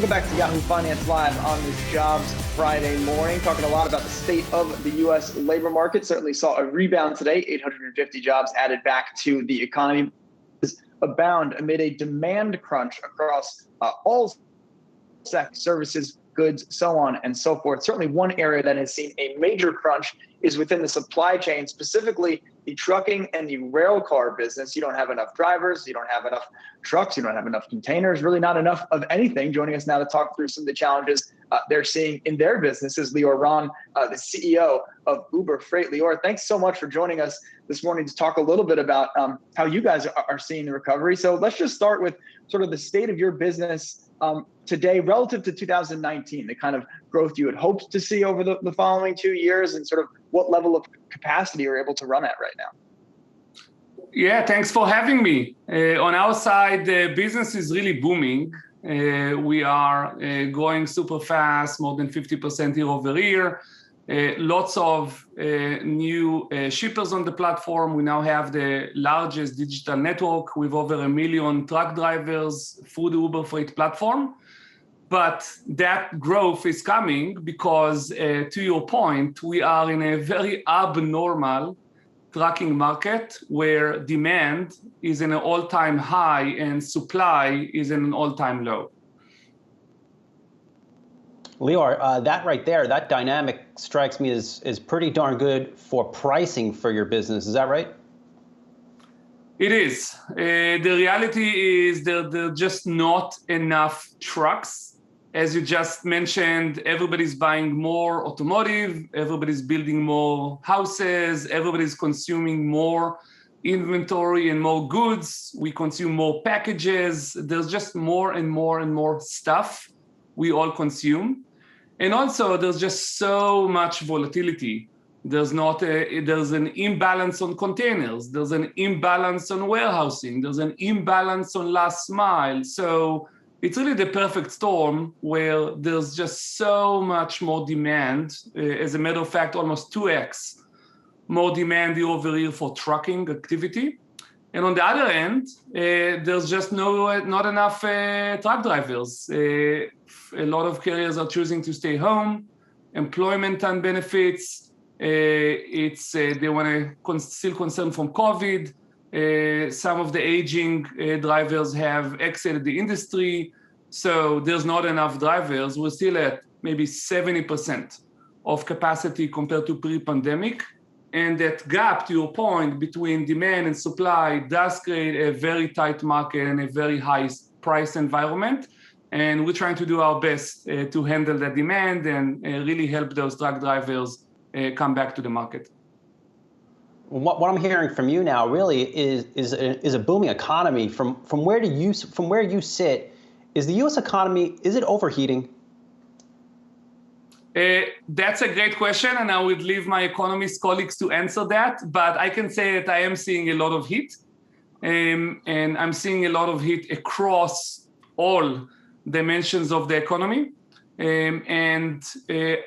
Welcome back to Yahoo Finance Live on this Jobs Friday morning, talking a lot about the state of the U.S. labor market. Certainly saw a rebound today, 850 jobs added back to the economy. Abound amid a demand crunch across all sectors, services, goods, so on and so forth. Certainly one area that has seen a major crunch is within the supply chain, specifically the trucking and the rail car business. You don't have enough drivers, you don't have enough trucks, you don't have enough containers, really not enough of anything. Joining us now to talk through some of the challenges they're seeing in their business is Lior Ron, the CEO of Uber Freight. Lior, thanks so much for joining us this morning to talk a little bit about how you guys are seeing the recovery. So let's just start with sort of the state of your business today relative to 2019, the kind of growth you had hoped to see over the following 2 years, and sort of what level of capacity you're able to run at right now. Yeah, thanks for having me. On our side, the business is really booming. We are going super fast, more than 50% year over year. Lots of new shippers on the platform. We now have the largest digital network with over 1 million truck drivers through the Uber Freight platform. But that growth is coming because, to your point, we are in a very abnormal trucking market where demand is in an all-time high and supply is in an all-time low. Lior, that right there, that dynamic strikes me as pretty darn good for pricing for your business. Is that right? It is. The reality is that there are just not enough trucks. As you just mentioned, everybody's buying more automotive, everybody's building more houses, everybody's consuming more inventory and more goods. We consume more packages. There's just more and more and more stuff we all consume. And also there's just so much volatility. There's an imbalance on containers. There's an imbalance on warehousing. There's an imbalance on last mile. So it's really the perfect storm where there's just so much more demand. As a matter of fact, almost 2x more demand year over year for trucking activity. And on the other end, there's just not enough truck drivers. A lot of carriers are choosing to stay home, employment and benefits. They want to still concerned from COVID. Some of the aging drivers have exited the industry, so there's not enough drivers. We're still at maybe 70% of capacity compared to pre-pandemic. And that gap, to your point, between demand and supply does create a very tight market and a very high price environment. And we're trying to do our best to handle that demand and really help those truck drivers come back to the market. What I'm hearing from you now really is a booming economy. From where you sit, is the U.S. economy, is it overheating? That's a great question, and I would leave my economist colleagues to answer that. But I can say that I am seeing a lot of heat, and I'm seeing a lot of heat across all dimensions of the economy. And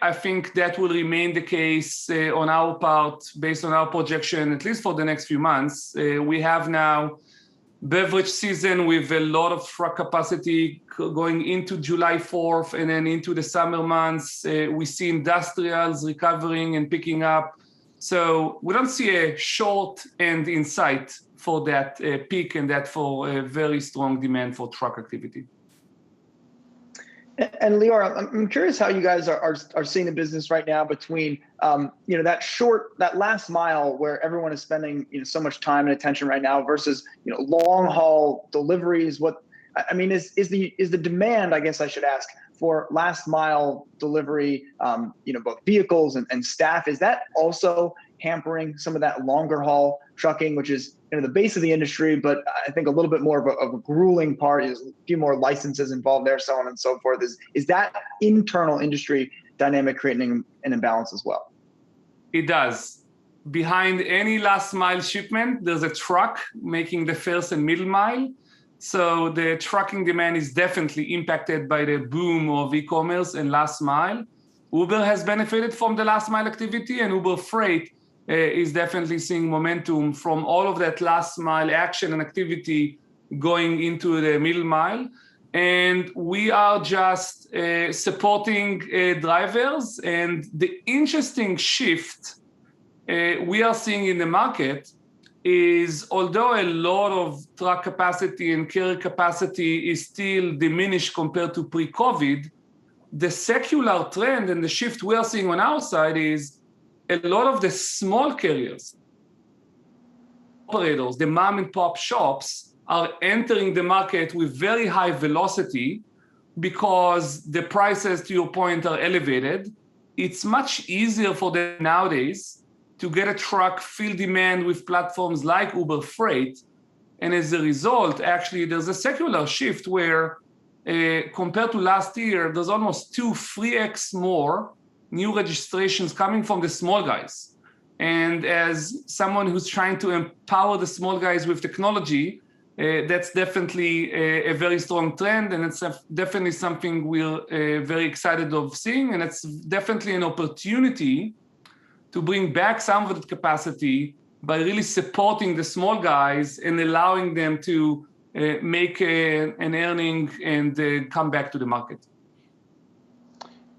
I think that will remain the case on our part, based on our projection, at least for the next few months. We have now beverage season with a lot of truck capacity going into July 4th and then into the summer months. We see industrials recovering and picking up. So we don't see a short end in sight for that peak and that for a very strong demand for truck activity. And Lior, I'm curious how you guys are seeing the business right now between that last mile where everyone is spending so much time and attention right now versus long haul deliveries. Is the demand, I guess I should ask, for last mile delivery, both vehicles and staff, is that also hampering some of that longer haul trucking, which is the base of the industry, but I think a little bit more of a grueling part, is a few more licenses involved there, so on and so forth. Is that internal industry dynamic creating an imbalance as well? It does. Behind any last mile shipment, there's a truck making the first and middle mile. So the trucking demand is definitely impacted by the boom of e-commerce and last mile. Uber has benefited from the last mile activity, and Uber Freight is definitely seeing momentum from all of that last mile action and activity going into the middle mile. and we are just supporting drivers. And the interesting shift we are seeing in the market is, although a lot of truck capacity and carrier capacity is still diminished compared to pre-COVID, the secular trend and the shift we are seeing on our side is a lot of the small carriers, operators, the mom and pop shops, are entering the market with very high velocity because the prices, to your point, are elevated. It's much easier for them nowadays to get a truck, fill demand with platforms like Uber Freight. And as a result, actually, there's a secular shift where compared to last year, there's almost 3x more new registrations coming from the small guys. And as someone who's trying to empower the small guys with technology, that's definitely a very strong trend, and it's definitely something we're very excited of seeing, and it's definitely an opportunity to bring back some of that capacity by really supporting the small guys and allowing them to make an earning and come back to the market.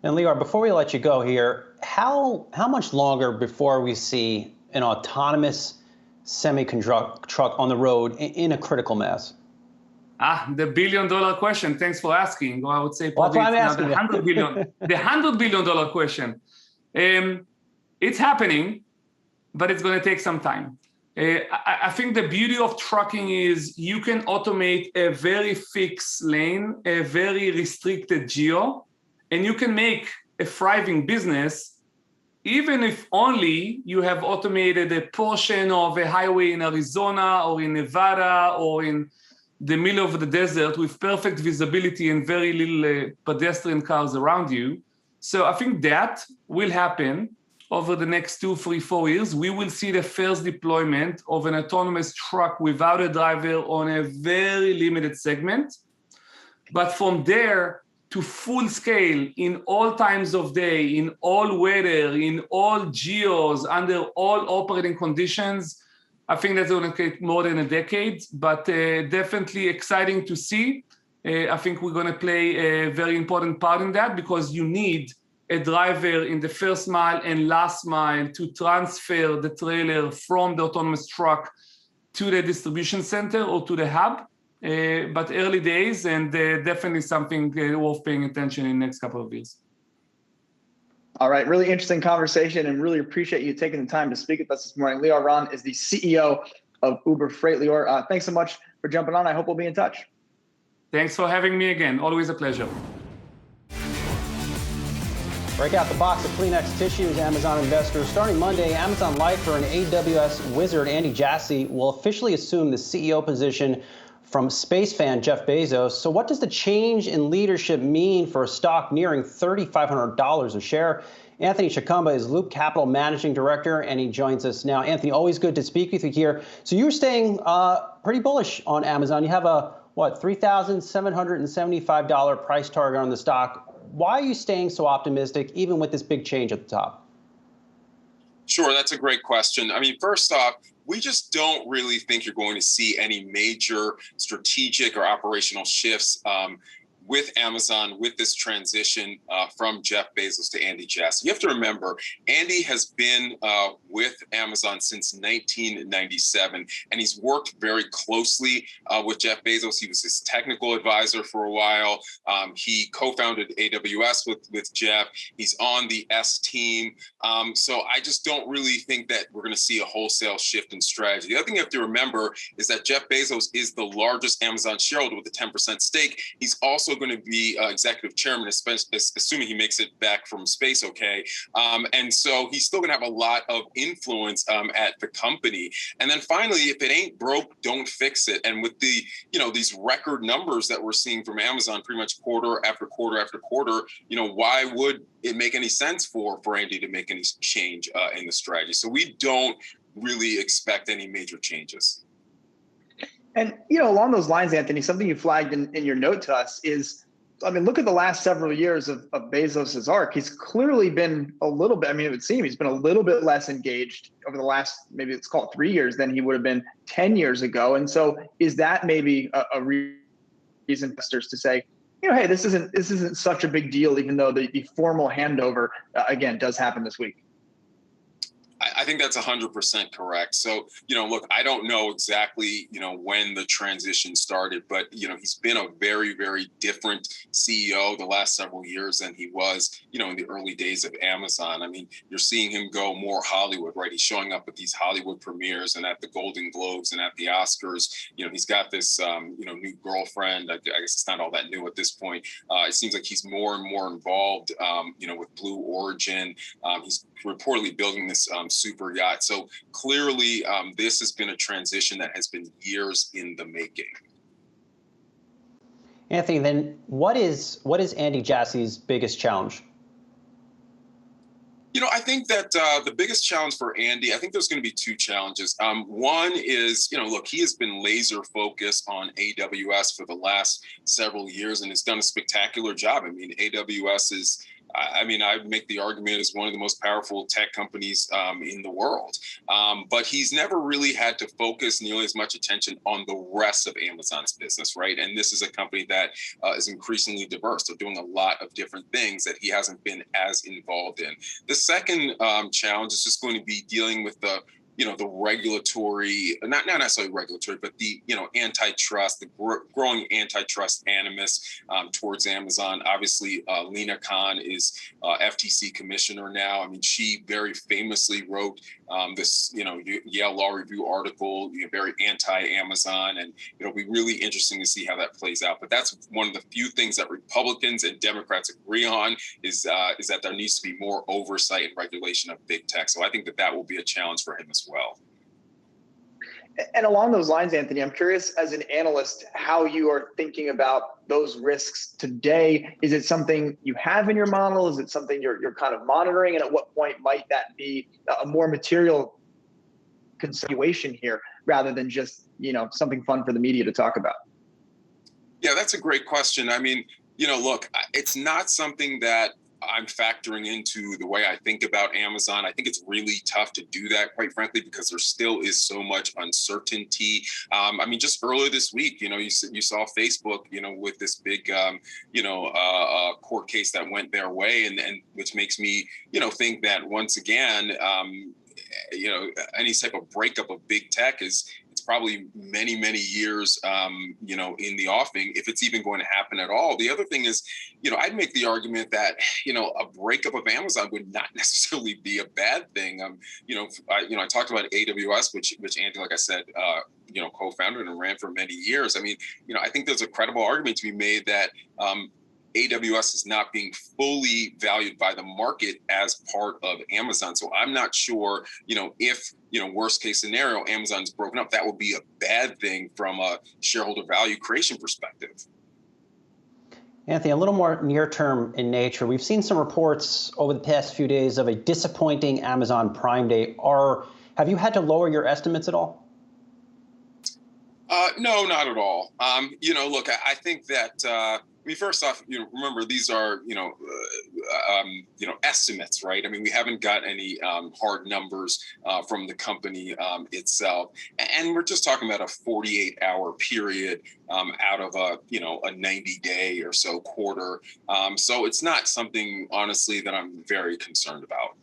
And Lior, before we let you go here, how much longer before we see an autonomous semi-truck on the road in a critical mass? The billion-dollar question. Thanks for asking. Or I would say probably it's now the $100 billion question. It's happening, but it's going to take some time. I think the beauty of trucking is you can automate a very fixed lane, a very restricted geo, and you can make a thriving business, even if only you have automated a portion of a highway in Arizona or in Nevada or in the middle of the desert with perfect visibility and very little pedestrian cars around you. So I think that will happen over the next 2, 3, 4 years. We will see the first deployment of an autonomous truck without a driver on a very limited segment. But from there to full scale in all times of day, in all weather, in all geos, under all operating conditions, I think that's going to take more than a decade, but definitely exciting to see. I think we're going to play a very important part in that because you need a driver in the first mile and last mile to transfer the trailer from the autonomous truck to the distribution center or to the hub. But early days, and definitely something worth paying attention in the next couple of years. All right, really interesting conversation, and really appreciate you taking the time to speak with us this morning. Lior Ron is the CEO of Uber Freight. Lior, thanks so much for jumping on. I hope we'll be in touch. Thanks for having me again. Always a pleasure. Break out the box of Kleenex tissues, Amazon investors. Starting Monday, Amazon lifer and AWS wizard Andy Jassy will officially assume the CEO position from space fan Jeff Bezos. So what does the change in leadership mean for a stock nearing $3,500 a share? Anthony Chikamba is Loop Capital Managing Director, and he joins us now. Anthony, always good to speak with you here. So you're staying pretty bullish on Amazon. You have a, $3,775 price target on the stock. Why are you staying so optimistic, even with this big change at the top? Sure, that's a great question. I mean, first off, we just don't really think you're going to see any major strategic or operational shifts with Amazon, with this transition from Jeff Bezos to Andy Jassy. You have to remember, Andy has been with Amazon since 1997, and he's worked very closely with Jeff Bezos. He was his technical advisor for a while. He co-founded AWS with Jeff. He's on the S team. So I just don't really think that we're going to see a wholesale shift in strategy. The other thing you have to remember is that Jeff Bezos is the largest Amazon shareholder with a 10% stake. He's also going to be executive chairman, assuming he makes it back from space, okay? And so he's still going to have a lot of influence at the company. And then finally, if it ain't broke, don't fix it. And with the, these record numbers that we're seeing from Amazon pretty much quarter after quarter after quarter, why would it make any sense for Andy to make any change in the strategy? So we don't really expect any major changes. And, along those lines, Anthony, something you flagged in your note to us is, look at the last several years of Bezos' arc. He's clearly been a little bit, it would seem he's been a little bit less engaged over the last, maybe let's call it 3 years than he would have been 10 years ago. And so is that maybe a these investors to say, hey, this isn't such a big deal, even though the formal handover again does happen this week? I think that's 100% correct. So, look, I don't know exactly, when the transition started, but, he's been a very, very different CEO the last several years than he was, in the early days of Amazon. I mean, you're seeing him go more Hollywood, right? He's showing up at these Hollywood premieres and at the Golden Globes and at the Oscars. He's got this, new girlfriend. I guess it's not all that new at this point. It seems like he's more and more involved, with Blue Origin. He's reportedly building this super yacht. So clearly, this has been a transition that has been years in the making. Anthony, then what is Andy Jassy's biggest challenge? I think that the biggest challenge for Andy, I think there's going to be two challenges. One is, look, he has been laser focused on AWS for the last several years and has done a spectacular job. I mean, AWS is, I would make the argument as one of the most powerful tech companies in the world. But he's never really had to focus nearly as much attention on the rest of Amazon's business, right? And this is a company that is increasingly diverse. They're doing a lot of different things that he hasn't been as involved in. The second challenge is just going to be dealing with the regulatory, not necessarily regulatory, but the, antitrust, the growing antitrust animus towards Amazon. Obviously, Lina Khan is FTC commissioner now. I mean, she very famously wrote this, Yale Law Review article, very anti-Amazon, and it'll be really interesting to see how that plays out. But that's one of the few things that Republicans and Democrats agree on is that there needs to be more oversight and regulation of big tech. So I think that will be a challenge for him as well. And along those lines, Anthony, I'm curious as an analyst how you are thinking about those risks today. Is it something you have in your model? Is it something you're kind of monitoring? And at what point might that be a more material consideration here rather than just, something fun for the media to talk about? Yeah, that's a great question. I mean, look, it's not something that I'm factoring into the way I think about Amazon. I think it's really tough to do that, quite frankly, because there still is so much uncertainty. Just earlier this week, you saw Facebook, with this big, court case that went their way, and which makes me, think that once again, any type of breakup of big tech is probably many, many years, in the offing, if it's even going to happen at all. The other thing is, I'd make the argument that, a breakup of Amazon would not necessarily be a bad thing. I talked about AWS, which Andy, like I said, co-founded and ran for many years. I think there's a credible argument to be made that AWS is not being fully valued by the market as part of Amazon. So I'm not sure, if, worst case scenario, Amazon's broken up, that would be a bad thing from a shareholder value creation perspective. Anthony, a little more near term in nature. We've seen some reports over the past few days of a disappointing Amazon Prime Day. Have you had to lower your estimates at all? No, not at all. Look, I think that, first off, remember, these are, estimates, right? We haven't got any hard numbers from the company itself. And we're just talking about a 48-hour period out of a 90-day or so quarter. So it's not something, honestly, that I'm very concerned about.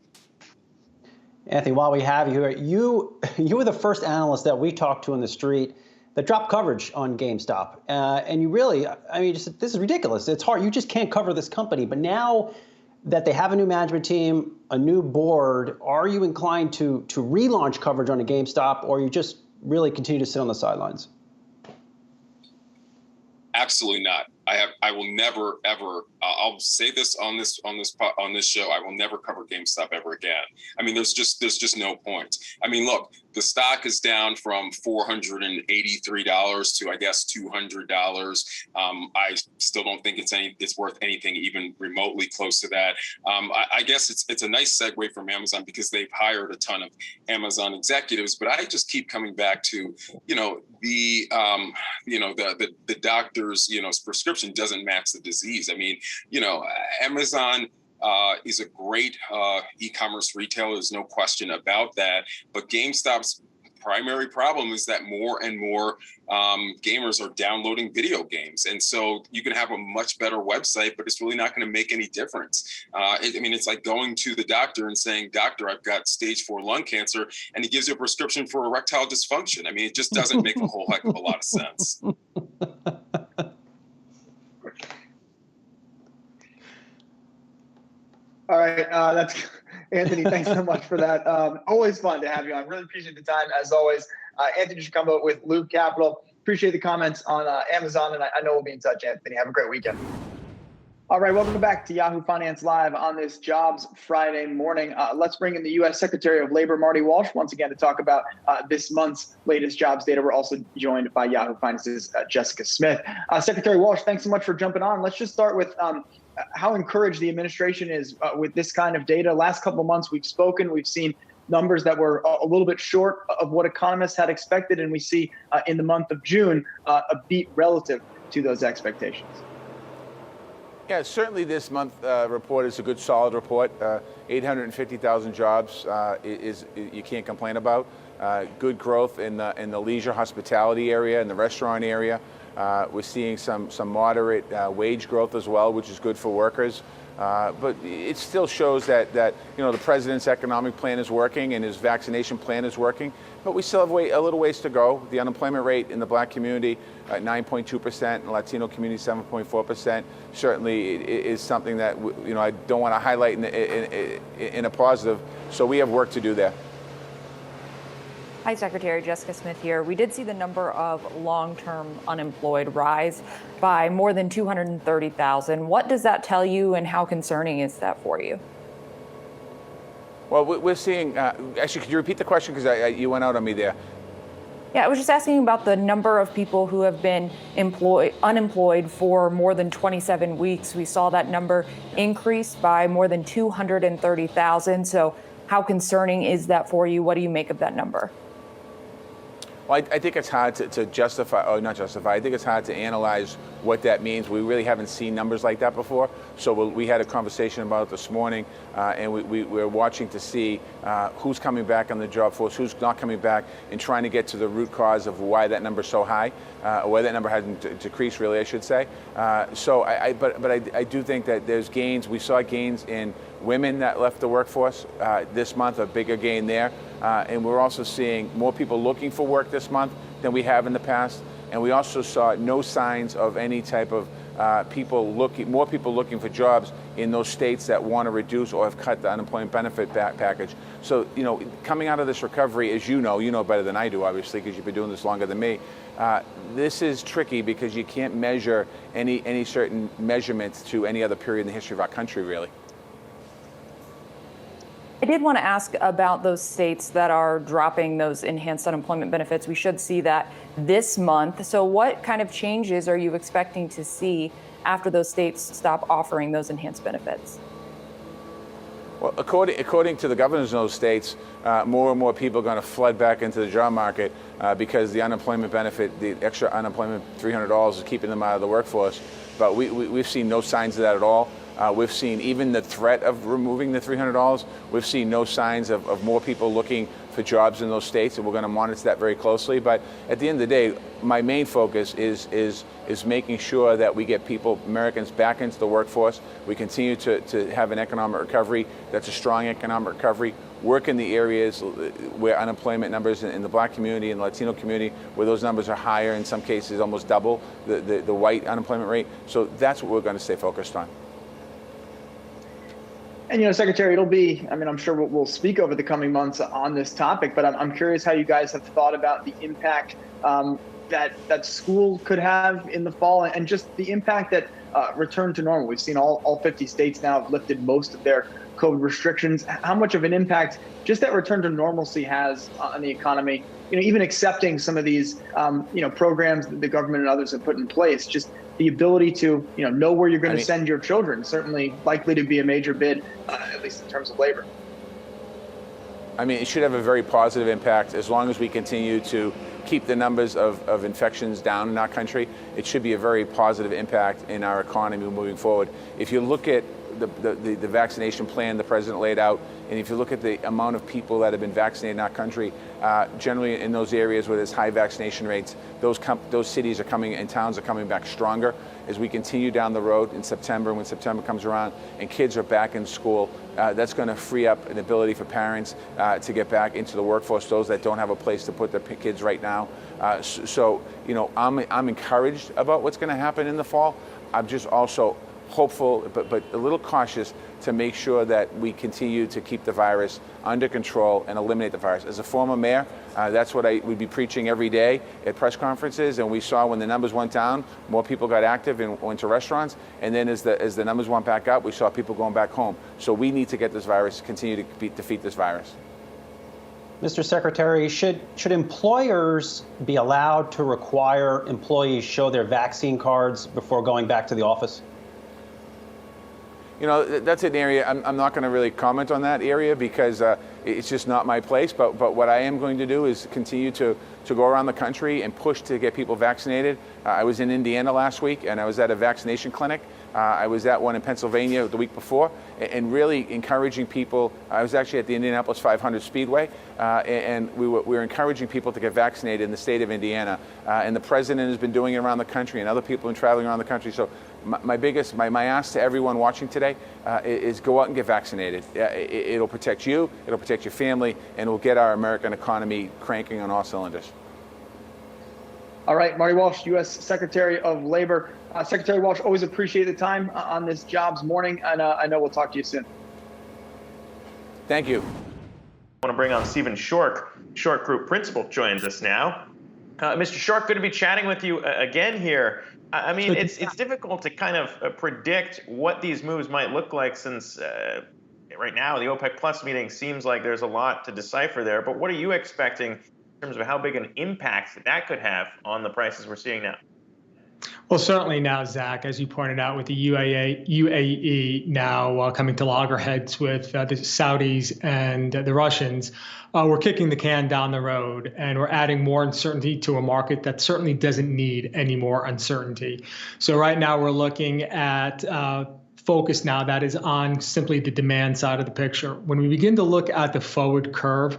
Anthony, while we have you here, you were the first analyst that we talked to in the street that dropped coverage on GameStop. And you really, this is ridiculous. It's hard. You just can't cover this company. But now that they have a new management team, a new board, are you inclined to relaunch coverage on a GameStop, or you just really continue to sit on the sidelines? Absolutely not. I will never, ever, I'll say this on this show, I will never cover GameStop ever again. There's just no point. Look, the stock is down from $483 to, I guess, $200. I still don't think it's worth anything even remotely close to that. I guess it's a nice segue from Amazon because they've hired a ton of Amazon executives, but I just keep coming back to, the doctor's, prescription doesn't match the disease. Amazon is a great e-commerce retailer. There's no question about that. But GameStop's primary problem is that more and more gamers are downloading video games. And so you can have a much better website, but it's really not going to make any difference. It's like going to the doctor and saying, doctor, I've got stage 4 lung cancer, and he gives you a prescription for erectile dysfunction. I mean, it just doesn't make a whole heck of a lot of sense. All right, that's Anthony. Thanks so much for that. Always fun to have you on. Really appreciate the time as always. Anthony Chicumbo with Loop Capital. Appreciate the comments on Amazon, and I know we'll be in touch, Anthony. Have a great weekend. All right, welcome back to Yahoo Finance Live on this Jobs Friday morning. Let's bring in the U.S. Secretary of Labor, Marty Walsh, once again to talk about this month's latest jobs data. We're also joined by Yahoo Finance's Jessica Smith. Secretary Walsh, thanks so much for jumping on. Let's just start with how encouraged the administration is with this kind of data. Last couple of months we've seen numbers that were a little bit short of what economists had expected, and we see in the month of June a beat relative to those expectations. Yeah, certainly this month report is a good, solid report. 850,000 jobs you can't complain about. Good growth in the leisure hospitality area, in the restaurant area. We're seeing some moderate wage growth as well, which is good for workers. But it still shows that the president's economic plan is working and his vaccination plan is working. But we still have a little ways to go. The unemployment rate in the black community at 9.2%, and the Latino community 7.4%. Certainly is something that I don't want to highlight in a positive. So we have work to do there. Hi, Secretary. Jessica Smith here. We did see the number of long-term unemployed rise by more than 230,000. What does that tell you, and how concerning is that for you? Well, we're seeing, actually, could you repeat the question? Because you went out on me there. Yeah, I was just asking about the number of people who have been unemployed for more than 27 weeks. We saw that number increase by more than 230,000. So how concerning is that for you? What do you make of that number? Well, I think it's hard to justify, or not justify, I think it's hard to analyze what that means. We really haven't seen numbers like that before. So we had a conversation about it this morning, and we're watching to see who's coming back on the job force, who's not coming back, and trying to get to the root cause of why that number's so high, or why that number hasn't decreased, really, I should say. But I do think that there's gains. We saw gains in women that left the workforce this month, a bigger gain there. And we're also seeing more people looking for work this month than we have in the past. And we also saw no signs of any type of more people looking for jobs in those states that want to reduce or have cut the unemployment benefit package. So, coming out of this recovery, as you know better than I do, obviously, because you've been doing this longer than me, this is tricky because you can't measure any certain measurements to any other period in the history of our country, really. I did want to ask about those states that are dropping those enhanced unemployment benefits. We should see that this month. So what kind of changes are you expecting to see after those states stop offering those enhanced benefits? Well, according to the governors in those states, more and more people are going to flood back into the job market because the unemployment benefit, the extra unemployment $300 is keeping them out of the workforce. But we've seen no signs of that at all. We've seen even the threat of removing the $300. We've seen no signs of more people looking for jobs in those states, and we're going to monitor that very closely. But at the end of the day, my main focus is making sure that we get Americans back into the workforce. We continue to have an economic recovery that's a strong economic recovery. Work in the areas where unemployment numbers in the black community and the Latino community, where those numbers are higher, in some cases almost double the white unemployment rate. So that's what we're going to stay focused on. And, Secretary, it'll be, I'm sure we'll speak over the coming months on this topic, but I'm curious how you guys have thought about the impact that school could have in the fall, and just the impact that return to normal. We've seen all 50 states now have lifted most of their COVID restrictions. How much of an impact just that return to normalcy has on the economy, even accepting some of these, programs that the government and others have put in place, just the ability to, know where you're going to send your children, certainly likely to be a major bid, at least in terms of labor. It should have a very positive impact as long as we continue to keep the numbers of infections down in our country. It should be a very positive impact in our economy moving forward. If you look at the vaccination plan the president laid out, and if you look at the amount of people that have been vaccinated in our country, generally in those areas where there's high vaccination rates, those cities are coming and towns are coming back stronger. As we continue down the road in September, when September comes around and kids are back in school, that's going to free up an ability for parents to get back into the workforce, those that don't have a place to put their kids right now. So, I'm encouraged about what's going to happen in the fall. I'm just also hopeful, but a little cautious to make sure that we continue to keep the virus under control and eliminate the virus. As a former mayor, that's what I would be preaching every day at press conferences. And we saw when the numbers went down, more people got active and went to restaurants. And then as the numbers went back up, we saw people going back home. So we need to get this virus, continue to defeat this virus. Mr. Secretary, should employers be allowed to require employees show their vaccine cards before going back to the office? That's an area I'm not going to really comment on that area because it's just not my place. But what I am going to do is continue to go around the country and push to get people vaccinated. I was in Indiana last week and I was at a vaccination clinic. I was at one in Pennsylvania the week before and really encouraging people. I was actually at the Indianapolis 500 Speedway and we were encouraging people to get vaccinated in the state of Indiana. And the president has been doing it around the country and other people have been traveling around the country. So my ask to everyone watching today is go out and get vaccinated. It'll protect you, it'll protect your family, and it'll get our American economy cranking on all cylinders. All right, Marty Walsh, U.S. Secretary of Labor. Secretary Walsh, always appreciate the time on this jobs morning, and I know we'll talk to you soon. Thank you. I want to bring on Stephen Schork, Schork Group Principal, joins us now. Mr. Schork, good to be chatting with you again here. I mean, it's difficult to kind of predict what these moves might look like since right now the OPEC Plus meeting seems like there's a lot to decipher there. But what are you expecting in terms of how big an impact that could have on the prices we're seeing now? Well, certainly now, Zack, as you pointed out, with the UAE now coming to loggerheads with the Saudis and the Russians, we're kicking the can down the road and we're adding more uncertainty to a market that certainly doesn't need any more uncertainty. So right now we're looking at focus now that is on simply the demand side of the picture. When we begin to look at the forward curve,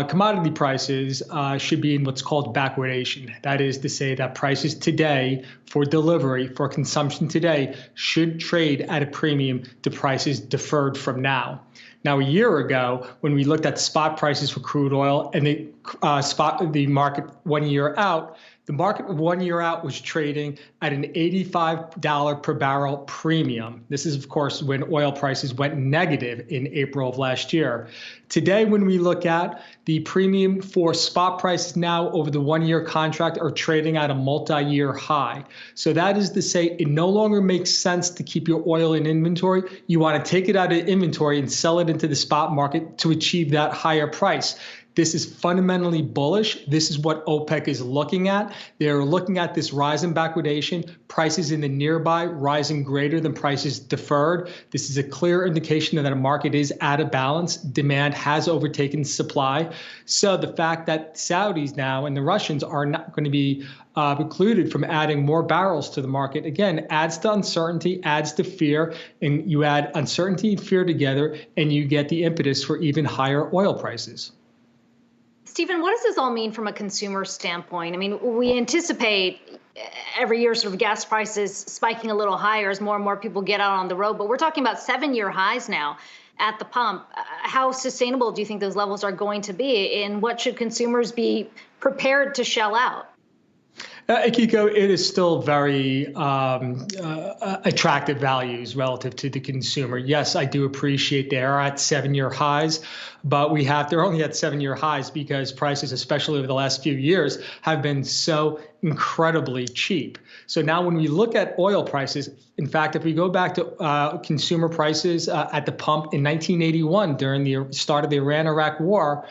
commodity prices should be in what's called backwardation. That is to say that prices today for delivery, for consumption today, should trade at a premium to prices deferred from now. Now, a year ago, when we looked at spot prices for crude oil and the market 1 year out, the market 1 year out was trading at an $85 per barrel premium. This is, of course, when oil prices went negative in April of last year. Today, when we look at the premium for spot prices now over the 1 year contract are trading at a multi-year high. So that is to say it no longer makes sense to keep your oil in inventory. You want to take it out of inventory and sell it into the spot market to achieve that higher price. This is fundamentally bullish. This is what OPEC is looking at. They're looking at this rise in backwardation, prices in the nearby rising greater than prices deferred. This is a clear indication that a market is out of balance. Demand has overtaken supply. So the fact that Saudis now and the Russians are not going to be precluded from adding more barrels to the market, again, adds to uncertainty, adds to fear, and you add uncertainty and fear together, and you get the impetus for even higher oil prices. Stephen, what does this all mean from a consumer standpoint? I mean, we anticipate every year sort of gas prices spiking a little higher as more and more people get out on the road, but we're talking about 7-year highs now at the pump. How sustainable do you think those levels are going to be, and what should consumers be prepared to shell out? Akiko, it is still very attractive values relative to the consumer. Yes, I do appreciate they are at 7-year highs, but they're only at 7-year highs because prices, especially over the last few years, have been so incredibly cheap. So now when we look at oil prices, in fact, if we go back to consumer prices at the pump in 1981 during the start of the Iran-Iraq war,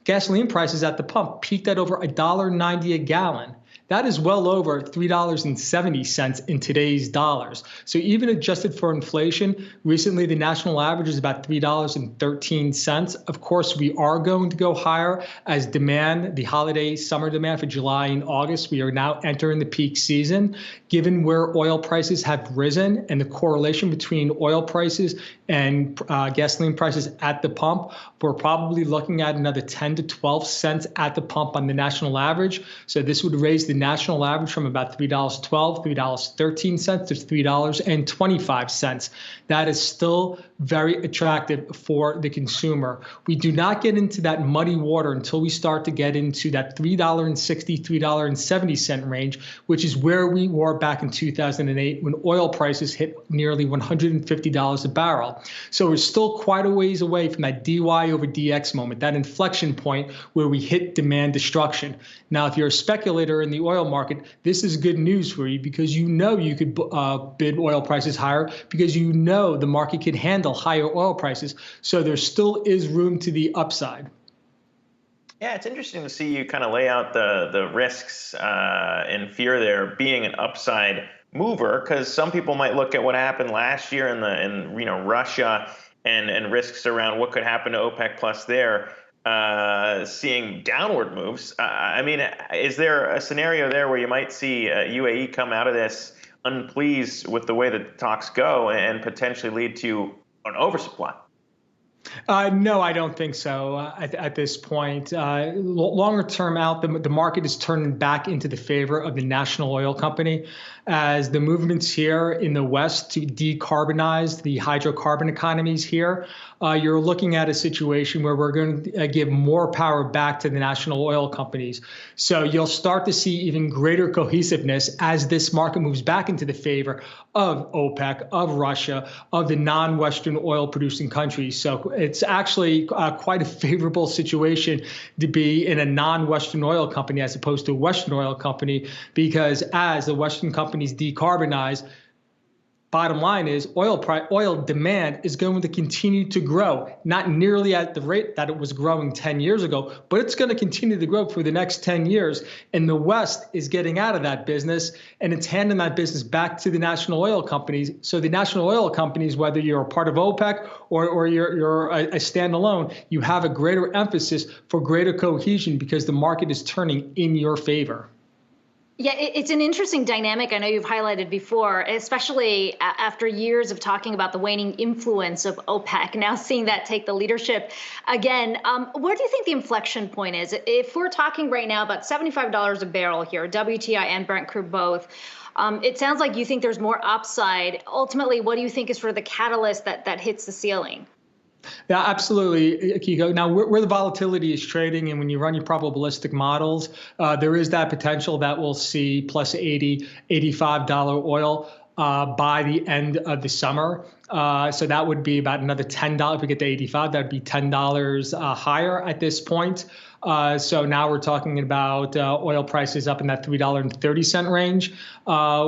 gasoline prices at the pump peaked at over $1.90 a gallon. That is well over $3.70 in today's dollars. So even adjusted for inflation, recently the national average is about $3.13. Of course, we are going to go higher as demand, the holiday summer demand for July and August, we are now entering the peak season. Given where oil prices have risen and the correlation between oil prices and gasoline prices at the pump, we're probably looking at another 10 to 12 cents at the pump on the national average. So this would raise the national average from about $3.12, $3.13 to $3.25. That is still very attractive for the consumer. We do not get into that muddy water until we start to get into that $3.60, $3.70 range, which is where we were back in 2008 when oil prices hit nearly $150 a barrel. So we're still quite a ways away from that DY over DX moment, that inflection point where we hit demand destruction. Now, if you're a speculator in the oil market, this is good news for you because you know you could bid oil prices higher because you know the market could handle higher oil prices. So there still is room to the upside. Yeah, it's interesting to see you kind of lay out the risks and fear there being an upside mover, because some people might look at what happened last year in Russia and risks around what could happen to OPEC plus there, seeing downward moves. I mean, is there a scenario there where you might see UAE come out of this unpleased with the way that talks go and potentially lead to an oversupply? No, I don't think so at this point. Longer term out, the market is turning back into the favor of the national oil company as the movements here in the West to decarbonize the hydrocarbon economies here. You're looking at a situation where we're going to give more power back to the national oil companies. So you'll start to see even greater cohesiveness as this market moves back into the favor of OPEC, of Russia, of the non-Western oil producing countries. So it's actually quite a favorable situation to be in a non-Western oil company as opposed to a Western oil company, because as the Western companies decarbonize, bottom line is oil demand is going to continue to grow, not nearly at the rate that it was growing 10 years ago, but it's going to continue to grow for the next 10 years. And the West is getting out of that business, and it's handing that business back to the national oil companies. So the national oil companies, whether you're a part of OPEC or you're a standalone, you have a greater emphasis for greater cohesion because the market is turning in your favor. Yeah, it's an interesting dynamic I know you've highlighted before, especially after years of talking about the waning influence of OPEC, now seeing that take the leadership again. Where do you think the inflection point is? If we're talking right now about $75 a barrel here, WTI and Brent crude both, it sounds like you think there's more upside. Ultimately, what do you think is sort of the catalyst that hits the ceiling? Yeah, absolutely, Akiko. Now, where the volatility is trading, and when you run your probabilistic models, there is that potential that we'll see plus $80, $85 oil by the end of the summer. So that would be about another $10. If we get to 85, that would be $10 higher at this point. So now we're talking about oil prices up in that $3.30 range.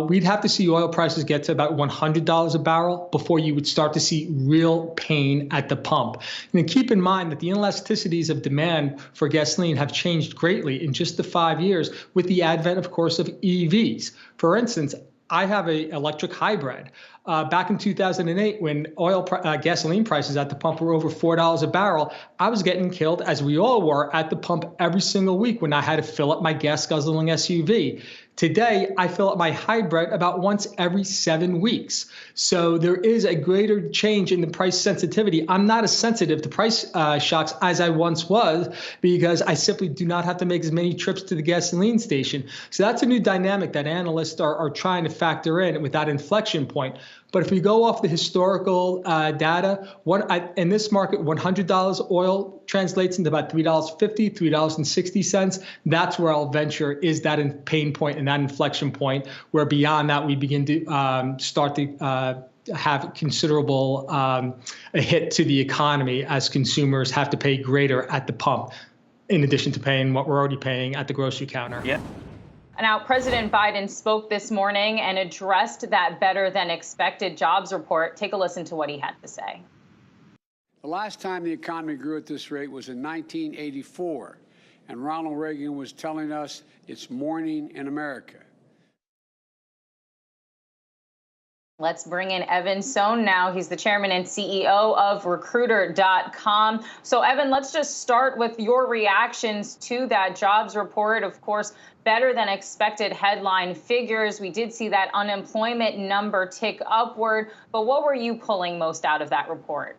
We'd have to see oil prices get to about $100 a barrel before you would start to see real pain at the pump. And keep in mind that the inelasticities of demand for gasoline have changed greatly in just the 5 years with the advent, of course, of EVs. For instance, I have an electric hybrid. Back in 2008, when gasoline prices at the pump were over $4 a barrel, I was getting killed, as we all were, at the pump every single week when I had to fill up my gas-guzzling SUV. Today, I fill up my hybrid about once every 7 weeks. So there is a greater change in the price sensitivity. I'm not as sensitive to price shocks as I once was because I simply do not have to make as many trips to the gasoline station. So that's a new dynamic that analysts are trying to factor in with that inflection point. But if we go off the historical data, in this market, $100 oil translates into about $3.50, $3.60. That's where I'll venture is that pain point and that inflection point, where beyond that we begin to start to have considerable a hit to the economy as consumers have to pay greater at the pump, in addition to paying what we're already paying at the grocery counter. Yeah. Now, President Biden spoke this morning and addressed that better than expected jobs report. Take a listen to what he had to say. The last time the economy grew at this rate was in 1984. and Ronald Reagan was telling us it's morning in America. Let's bring in Evan Sohn now. He's the chairman and CEO of Recruiter.com. So, Evan, let's just start with your reactions to that jobs report. Of course, better than expected headline figures. We did see that unemployment number tick upward. But what were you pulling most out of that report?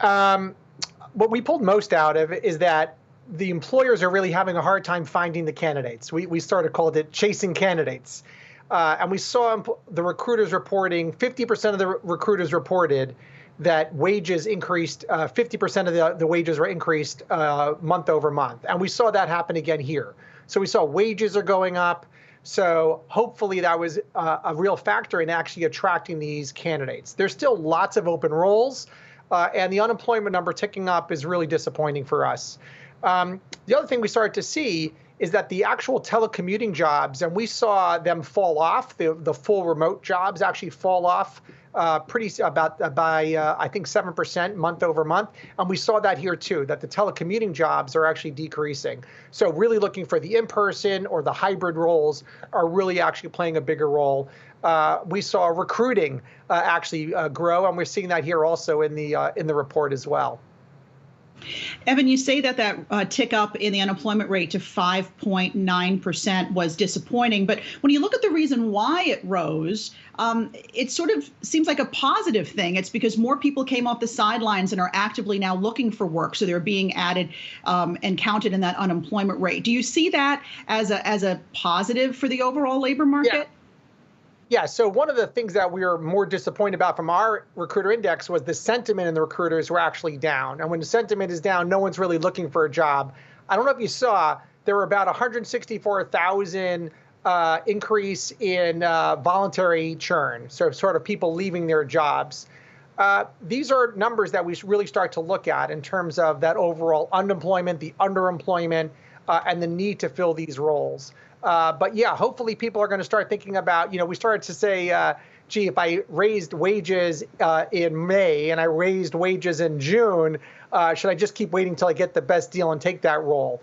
What we pulled most out of is that the employers are really having a hard time finding the candidates. We sort of called it chasing candidates. And we saw the recruiters reporting, 50% of the recruiters reported that wages increased, 50% of the wages were increased month over month. And we saw that happen again here. So we saw wages are going up. So hopefully that was a real factor in actually attracting these candidates. There's still lots of open roles, and the unemployment number ticking up is really disappointing for us. The other thing we started to see is that the actual telecommuting jobs, and we saw them fall off, the full remote jobs actually fall off by I think 7% month over month. And we saw that here too, that the telecommuting jobs are actually decreasing. So really looking for the in-person or the hybrid roles are really actually playing a bigger role. We saw recruiting actually grow, and we're seeing that here also in the report as well. Evan, you say that tick up in the unemployment rate to 5.9% was disappointing. But when you look at the reason why it rose, it sort of seems like a positive thing. It's because more people came off the sidelines and are actively now looking for work. So they're being added and counted in that unemployment rate. Do you see that as a positive for the overall labor market? Yeah. Yeah, so one of the things that we were more disappointed about from our recruiter index was the sentiment in the recruiters were actually down. And when the sentiment is down, no one's really looking for a job. I don't know if you saw, there were about 164,000 increase in voluntary churn, so sort of people leaving their jobs. These are numbers that we really start to look at in terms of that overall unemployment, the underemployment, and the need to fill these roles. But yeah, hopefully people are going to start thinking about, we started to say, gee, if I raised wages in May and I raised wages in June, should I just keep waiting until I get the best deal and take that role?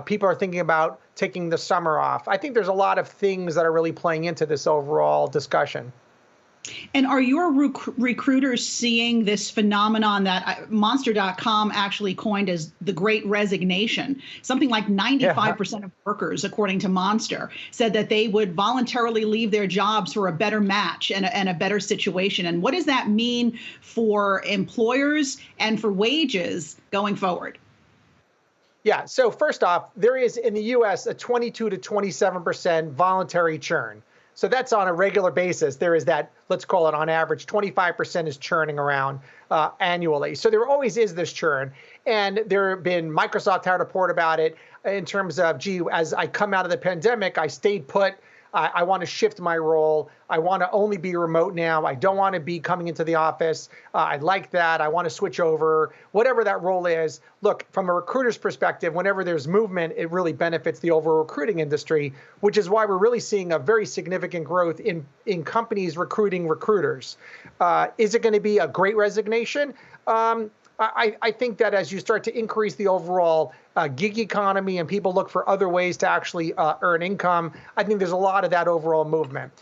People are thinking about taking the summer off. I think there's a lot of things that are really playing into this overall discussion. And are your recruiters seeing this phenomenon that Monster.com actually coined as the Great Resignation? Something like 95% of workers, according to Monster, said that they would voluntarily leave their jobs for a better match and a better situation. And what does that mean for employers and for wages going forward? Yeah, so first off, there is in the U.S. a 22 to 27% voluntary churn. So that's on a regular basis. There is that, let's call it on average, 25% is churning around annually. So there always is this churn. And there have been, Microsoft had a report about it in terms of, gee, as I come out of the pandemic, I stayed put. I want to shift my role. I want to only be remote now. I don't want to be coming into the office. I like that. I want to switch over, whatever that role is. Look, from a recruiter's perspective, whenever there's movement, it really benefits the overall recruiting industry, which is why we're really seeing a very significant growth in companies recruiting recruiters. Is it going to be a great resignation? I think that as you start to increase the overall gig economy and people look for other ways to actually earn income, I think there's a lot of that overall movement.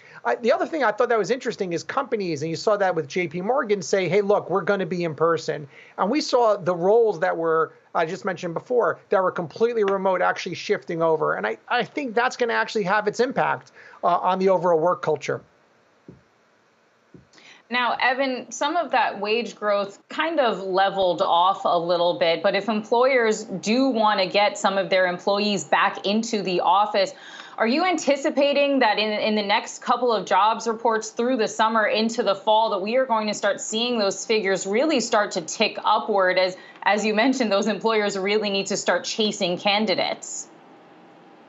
The other thing I thought that was interesting is companies, and you saw that with JP Morgan, say, hey, look, we're going to be in person. And we saw the roles that were, I just mentioned before, that were completely remote actually shifting over. And I think that's going to actually have its impact on the overall work culture. Now, Evan, some of that wage growth kind of leveled off a little bit, but if employers do want to get some of their employees back into the office, are you anticipating that in the next couple of jobs reports through the summer into the fall that we are going to start seeing those figures really start to tick upward as you mentioned, those employers really need to start chasing candidates?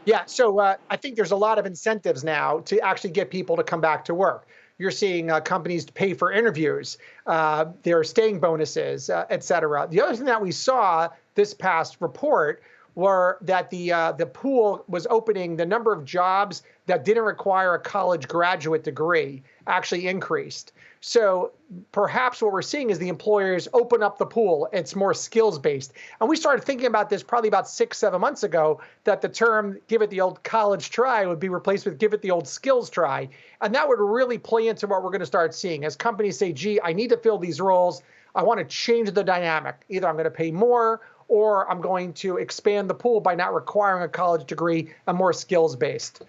Yeah, so I think there's a lot of incentives now to actually get people to come back to work. You're seeing companies pay for interviews, there are staying bonuses, et cetera. The other thing that we saw this past report were that the pool was opening, the number of jobs that didn't require a college graduate degree actually increased. So perhaps what we're seeing is the employers open up the pool. It's more skills based. And we started thinking about this probably about 6-7 months ago, that the term give it the old college try would be replaced with give it the old skills try. And that would really play into what we're going to start seeing as companies say, gee, I need to fill these roles. I want to change the dynamic. Either I'm going to pay more or I'm going to expand the pool by not requiring a college degree and more skills based.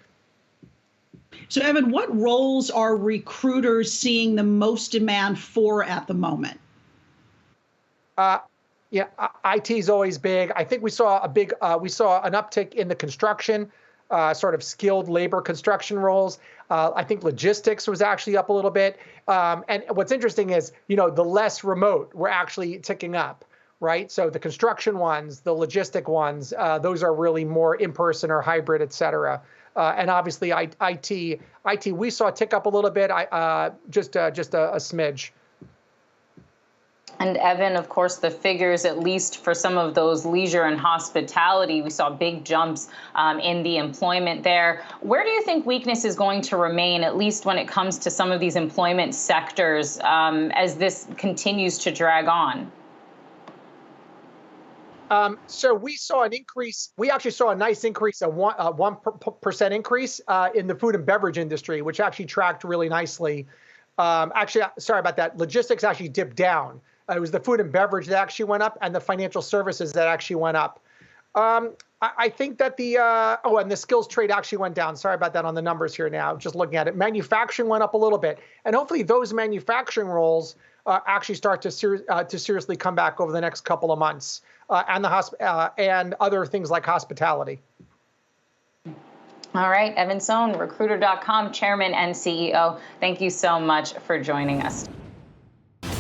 So, Evan, what roles are recruiters seeing the most demand for at the moment? IT is always big. I think we saw an uptick in the construction, sort of skilled labor construction roles. I think logistics was actually up a little bit. And what's interesting is, the less remote were actually ticking up, right? So the construction ones, the logistic ones, those are really more in-person or hybrid, et cetera. And obviously IT, we saw tick up a little bit, just a smidge. And Evan, of course, the figures, at least for some of those leisure and hospitality, we saw big jumps in the employment there. Where do you think weakness is going to remain, at least when it comes to some of these employment sectors, as this continues to drag on? So we saw an increase. We actually saw a nice increase, a 1% increase in the food and beverage industry, which actually tracked really nicely. Actually, sorry about that. Logistics actually dipped down. It was the food and beverage that actually went up, and the financial services that actually went up. I think that and the skills trade actually went down. Sorry about that on the numbers here now. Just looking at it, manufacturing went up a little bit, and hopefully those manufacturing roles actually start to seriously come back over the next couple of months, and other things like hospitality. All right, Evan Sohn, Recruiter.com Chairman and CEO. Thank you so much for joining us.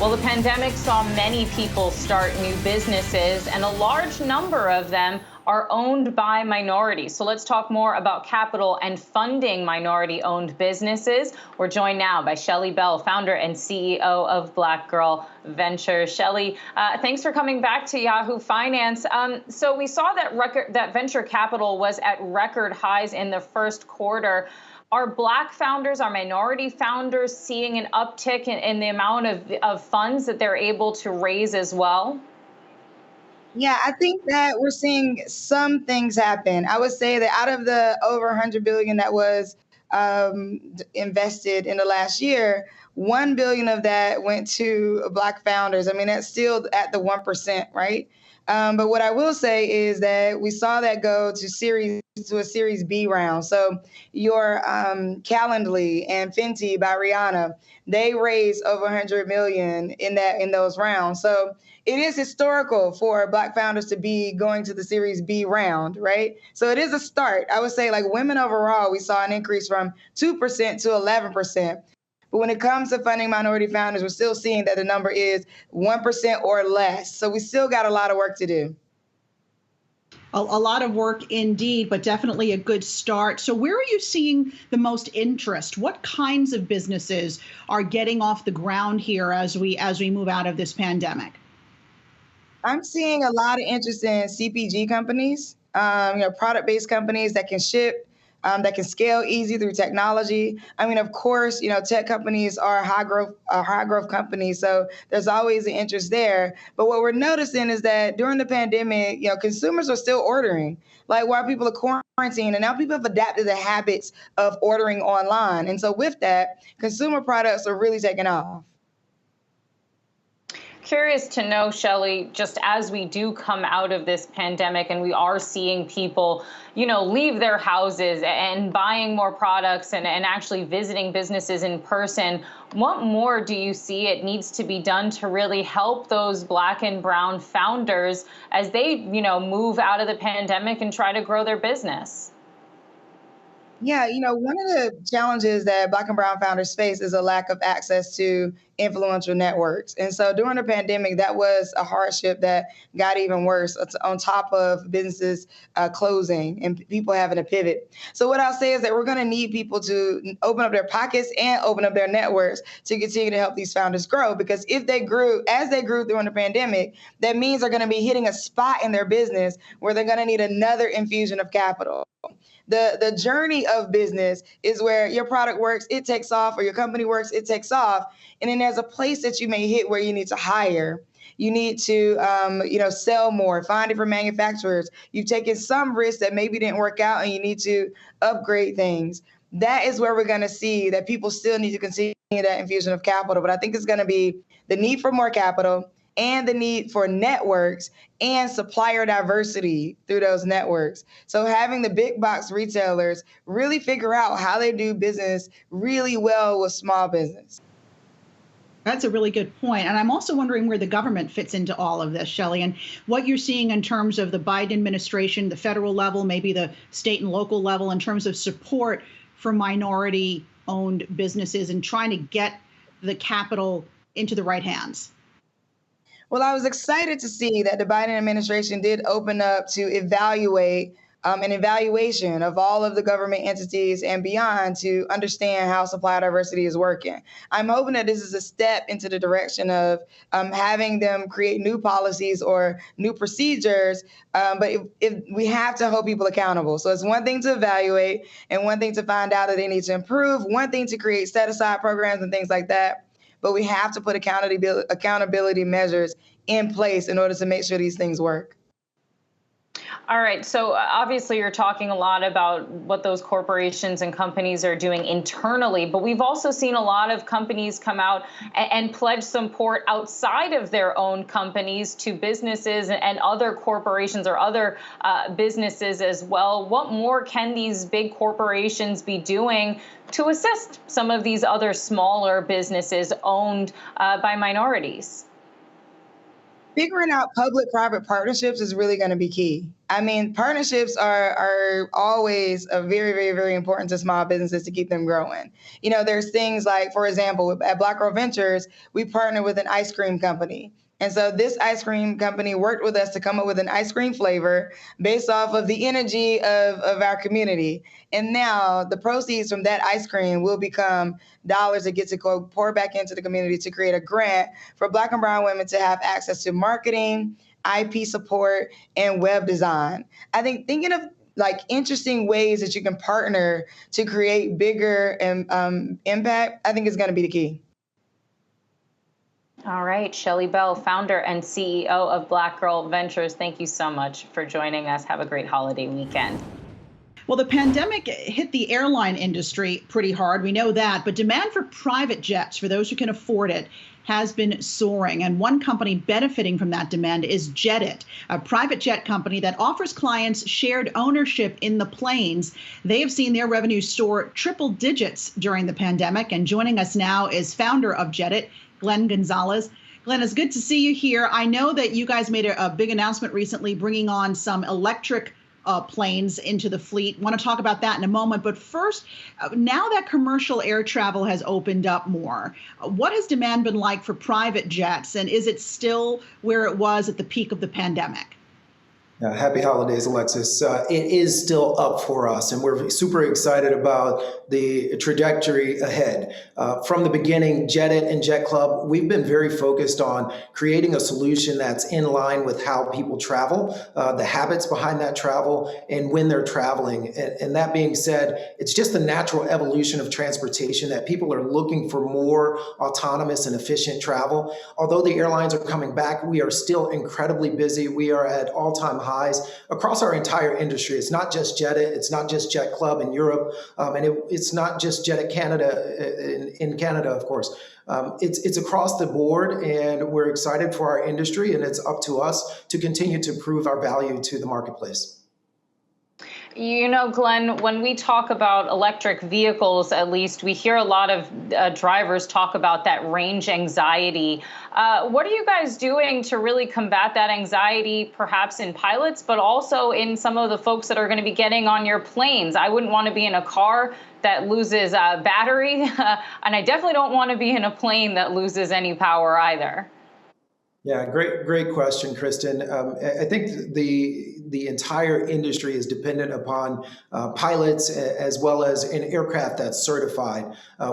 Well, the pandemic saw many people start new businesses, and a large number of them are owned by minorities. So let's talk more about capital and funding minority-owned businesses. We're joined now by Shelly Bell, founder and CEO of Black Girl Ventures. Shelly, thanks for coming back to Yahoo Finance. So we saw that venture capital was at record highs in the first quarter. Are Black founders, are minority founders seeing an uptick in the amount of funds that they're able to raise as well? Yeah, I think that we're seeing some things happen. I would say that out of the over 100 billion that was invested in the last year, 1 billion of that went to Black founders. I mean, that's still at the 1%, right? But what I will say is that we saw that go to a Series B round. So your Calendly and Fenty by Rihanna, they raised over 100 million in those rounds. So it is historical for Black founders to be going to the Series B round, right? So it is a start. I would say, like, women overall, we saw an increase from 2% to 11%. But when it comes to funding minority founders, we're still seeing that the number is 1% or less. So we still got a lot of work to do. A lot of work indeed, but definitely a good start. So where are you seeing the most interest? What kinds of businesses are getting off the ground here as we move out of this pandemic? I'm seeing a lot of interest in CPG companies, product-based companies that can ship, that can scale easy through technology. I mean, of course, tech companies are high growth companies, so there's always an interest there. But what we're noticing is that during the pandemic, consumers are still ordering, like while people are quarantined, and now people have adapted the habits of ordering online. And so with that, consumer products are really taking off. Curious to know, Shelly, just as we do come out of this pandemic and we are seeing people, leave their houses and buying more products and actually visiting businesses in person, what more do you see it needs to be done to really help those Black and brown founders as they, move out of the pandemic and try to grow their business? Yeah, one of the challenges that Black and brown founders face is a lack of access to influential networks. And so during the pandemic, that was a hardship that got even worse on top of businesses closing and people having to pivot. So what I'll say is that we're going to need people to open up their pockets and open up their networks to continue to help these founders grow. Because if they grew, as they grew during the pandemic, that means they're going to be hitting a spot in their business where they're going to need another infusion of capital. The journey of business is where your product works, it takes off, or your company works, it takes off. And then there's a place that you may hit where you need to hire. You need to, sell more, find different manufacturers. You've taken some risks that maybe didn't work out and you need to upgrade things. That is where we're going to see that people still need to continue that infusion of capital. But I think it's going to be the need for more capital and the need for networks and supplier diversity through those networks. So having the big box retailers really figure out how they do business really well with small business. That's a really good point. And I'm also wondering where the government fits into all of this, Shelly, and what you're seeing in terms of the Biden administration, the federal level, maybe the state and local level, in terms of support for minority-owned businesses and trying to get the capital into the right hands. Well, I was excited to see that the Biden administration did open up to evaluate an evaluation of all of the government entities and beyond to understand how supply diversity is working. I'm hoping that this is a step into the direction of having them create new policies or new procedures, but if we have to hold people accountable. So it's one thing to evaluate and one thing to find out that they need to improve, one thing to create set-aside programs and things like that. But we have to put accountability measures in place in order to make sure these things work. All right. So obviously you're talking a lot about what those corporations and companies are doing internally, but we've also seen a lot of companies come out and pledge support outside of their own companies to businesses and other corporations or other businesses as well. What more can these big corporations be doing to assist some of these other smaller businesses owned by minorities? Figuring out public-private partnerships is really going to be key. I mean, partnerships are always very, very, very important to small businesses to keep them growing. There's things like, for example, at Black Girl Ventures, we partner with an ice cream company. And so this ice cream company worked with us to come up with an ice cream flavor based off of the energy of our community. And now the proceeds from that ice cream will become dollars that get to go pour back into the community to create a grant for Black and brown women to have access to marketing, IP support, and web design. I think thinking of interesting ways that you can partner to create bigger impact, I think is going to be the key. All right, Shelly Bell, founder and CEO of Black Girl Ventures. Thank you so much for joining us. Have a great holiday weekend. Well, the pandemic hit the airline industry pretty hard. We know that. But demand for private jets, for those who can afford it, has been soaring. And one company benefiting from that demand is JetIt, a private jet company that offers clients shared ownership in the planes. They have seen their revenue soar triple digits during the pandemic. And joining us now is founder of JetIt, Glenn Gonzalez. Glenn, it's good to see you here. I know that you guys made a big announcement recently bringing on some electric planes into the fleet. Want to talk about that in a moment. But first, now that commercial air travel has opened up more, what has demand been like for private jets? And is it still where it was at the peak of the pandemic? Happy holidays, Alexis. It is still up for us, and we're super excited about the trajectory ahead. From the beginning, JetIt and Jet Club, we've been very focused on creating a solution that's in line with how people travel, the habits behind that travel, and when they're traveling. And that being said, it's just the natural evolution of transportation that people are looking for more autonomous and efficient travel. Although the airlines are coming back, we are still incredibly busy. We are at all-time highs across our entire industry. It's not just JetIt, it's not just Jet Club in Europe, and it's not just JetIt Canada in Canada, of course. It's across the board, and we're excited for our industry, and it's up to us to continue to prove our value to the marketplace. You know, Glenn, when we talk about electric vehicles, at least, we hear a lot of drivers talk about that range anxiety. What are you guys doing to really combat that anxiety, perhaps in pilots, but also in some of the folks that are going to be getting on your planes? I wouldn't want to be in a car that loses battery, and I definitely don't want to be in a plane that loses any power either. Yeah, great question, Kristin. I think the entire industry is dependent upon pilots as well as an aircraft that's certified.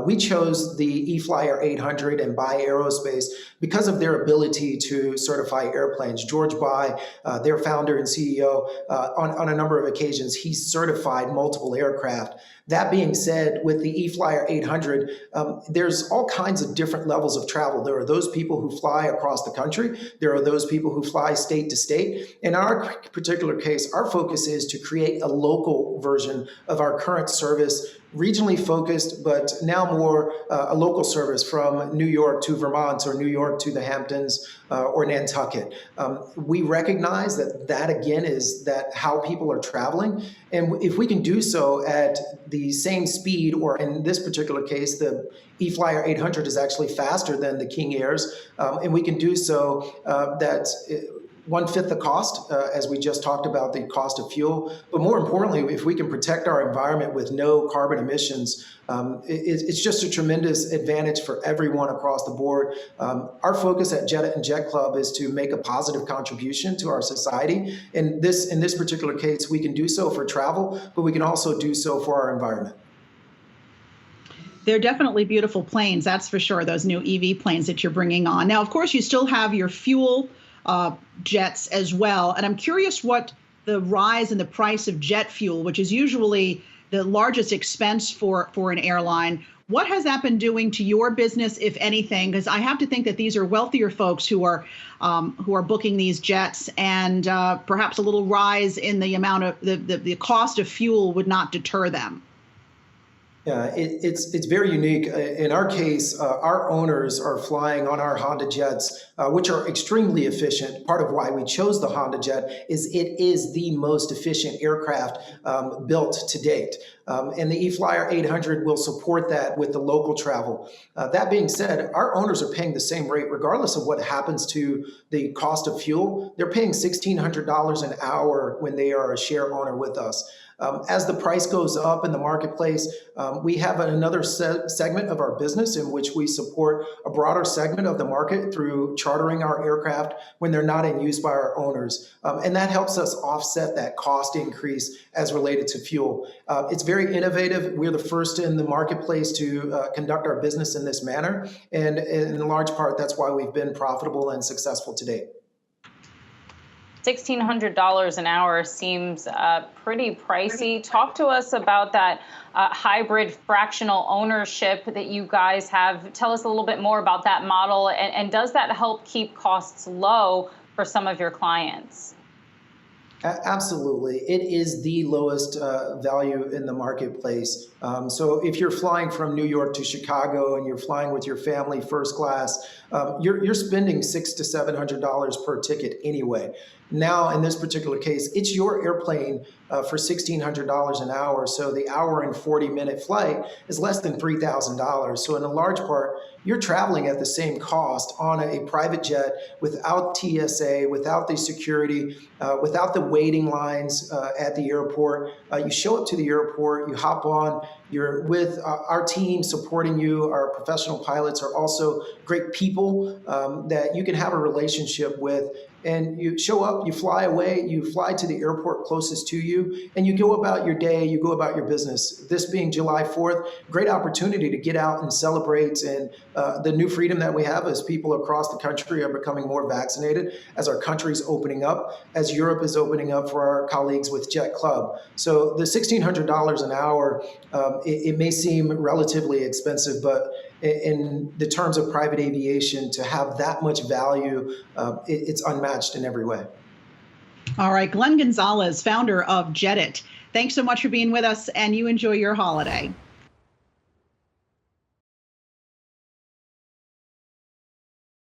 We chose the eFlyer 800 and Bai Aerospace because of their ability to certify airplanes. George Bai, their founder and CEO, on a number of occasions, he's certified multiple aircraft. That being said, with the eFlyer 800, there's all kinds of different levels of travel. There are those people who fly across the country. There are those people who fly state to state. In our particular case, our focus is to create a local version of our current service, regionally focused, but now more a local service from New York to Vermont or New York to the Hamptons or Nantucket. We recognize that again is that how people are traveling. And if we can do so at the same speed, or in this particular case, the eFlyer 800 is actually faster than the King Airs, and we can do so that 1/5 the cost, as we just talked about, the cost of fuel. But more importantly, if we can protect our environment with no carbon emissions, it's just a tremendous advantage for everyone across the board. Our focus at Jedit and Jet Club is to make a positive contribution to our society. In this particular case, we can do so for travel, but we can also do so for our environment. They're definitely beautiful planes, that's for sure, those new EV planes that you're bringing on. Now, of course, you still have your fuel jets as well. And I'm curious what the rise in the price of jet fuel, which is usually the largest expense for an airline, what has that been doing to your business, if anything? Because I have to think that these are wealthier folks who are booking these jets, and perhaps a little rise in the amount of the cost of fuel would not deter them. Yeah, it's very unique. In our case, our owners are flying on our Honda jets, which are extremely efficient. Part of why we chose the Honda jet is it is the most efficient aircraft built to date. And the eFlyer 800 will support that with the local travel. That being said, our owners are paying the same rate regardless of what happens to the cost of fuel. They're paying $1,600 an hour when they are a share owner with us. As the price goes up in the marketplace, we have another segment of our business in which we support a broader segment of the market through chartering our aircraft when they're not in use by our owners. And that helps us offset that cost increase as related to fuel. It's very innovative. We're the first in the marketplace to conduct our business in this manner. And in large part, that's why we've been profitable and successful to date. $1,600 an hour seems pretty pricey. Talk to us about that hybrid fractional ownership that you guys have. Tell us a little bit more about that model, and does that help keep costs low for some of your clients? Absolutely. It is the lowest value in the marketplace. So if you're flying from New York to Chicago and you're flying with your family first class, you're spending $600 to $700 per ticket anyway. Now, in this particular case, it's your airplane for $1,600 an hour. So the hour and 40-minute flight is less than $3,000. So in a large part, you're traveling at the same cost on a private jet without TSA, without the security, without the waiting lines at the airport. You show up to the airport, you hop on, you're with our team supporting you. Our professional pilots are also great people that you can have a relationship with. And you show up, you fly away, you fly to the airport closest to you, and you go about your day, you go about your business. This being July 4th, great opportunity to get out and celebrate. And the new freedom that we have as people across the country are becoming more vaccinated, as our country's opening up, as Europe is opening up for our colleagues with Jet Club. So the $1,600 an hour, it may seem relatively expensive, but in the terms of private aviation, to have that much value, it's unmatched in every way. All right, Glenn Gonzalez, founder of Jedit. Thanks so much for being with us, and you enjoy your holiday.